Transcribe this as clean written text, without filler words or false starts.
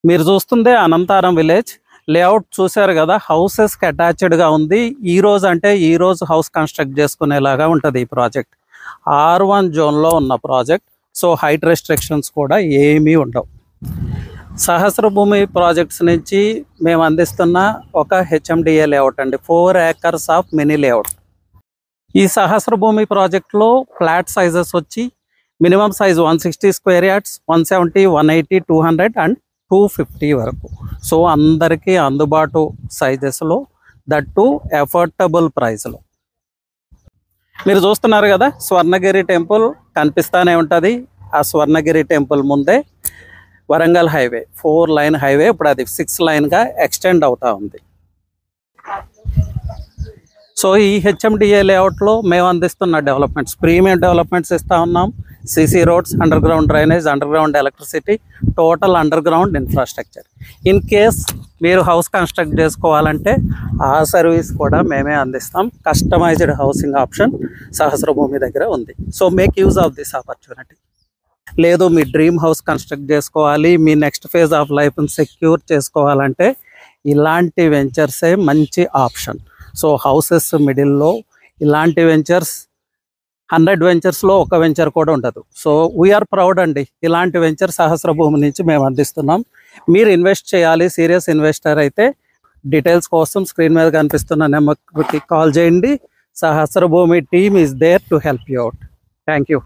మీరు చూస్తుందే Anantharam village layout చూశారు కదా, హౌసెస్కి అటాచ్డ్గా ఉంది. ఈ రోజు హౌస్ కన్స్ట్రక్ట్ చేసుకునేలాగా ఉంటుంది ఈ ప్రాజెక్ట్. R1 జోన్లో ఉన్న ప్రాజెక్ట్. సో హైట్ రెస్ట్రిక్షన్స్ కూడా ఏమీ ఉండవు. సహస్రభూమి ప్రాజెక్ట్స్ నుంచి మేము అందిస్తున్న ఒక HMDA లేఅవుట్ అండి, 4 acres ఆఫ్ మినీ లేఅవుట్. ఈ సహస్రభూమి ప్రాజెక్ట్లో ఫ్లాట్ సైజెస్ వచ్చి minimum size 160 square yards, 170, 180, 200 and 250 వరకు. సో అందరికీ అందుబాటు సైజెస్లో, దట్టు ఎఫోర్డబుల్ ప్రైస్లో. మీరు చూస్తున్నారు కదా, స్వర్ణగిరి టెంపుల్ కనిపిస్తూనే ఉంటుంది. ఆ స్వర్ణగిరి టెంపుల్ ముందే వరంగల్ హైవే, 4-lane హైవే, ఇప్పుడు అది 6-lineగా ఎక్స్టెండ్ అవుతూ ఉంది. సో ఈ HMDA లేఅవుట్లో మేము అందిస్తున్న డెవలప్మెంట్స్, ప్రీమియం డెవలప్మెంట్స్ ఇస్తూ ఉన్నాం. CC roads, under ground drainage, under ground electricity, total under ground infrastructure. In case మీరు హౌస్ కన్స్ట్రక్ట్ చేసుకోవాలంటే ఆ సర్వీస్ కూడా మేమే అందిస్తాం. కస్టమైజ్డ్ హౌసింగ్ ఆప్షన్ సహస్రభూమి దగ్గర ఉంది. So make use of this opportunity. లేదు మీ డ్రీమ్ హౌస్ కన్స్ట్రక్ట్ చేసుకోవాలి, మీ నెక్స్ట్ ఫేజ్ ఆఫ్ లైఫ్ని సెక్యూర్ చేసుకోవాలంటే ఇలాంటి వెంచర్సే మంచి ఆప్షన్. సో హౌసెస్ మిడిల్లో ఇలాంటి వెంచర్స్ 100 వెంచర్స్లో ఒక వెంచర్ కూడా ఉండదు. సో వీఆర్ ప్రౌడ్ అండి, ఇలాంటి వెంచర్ సహస్రభూమి నుంచి మేము అందిస్తున్నాం. మీరు ఇన్వెస్ట్ చేయాలి, సీరియస్ ఇన్వెస్టర్ అయితే డీటెయిల్స్ కోసం స్క్రీన్ మీద కనిపిస్తున్న నెంబర్కి కాల్ చేయండి. Sahasrabhoomi team is there to help you out. Thank you.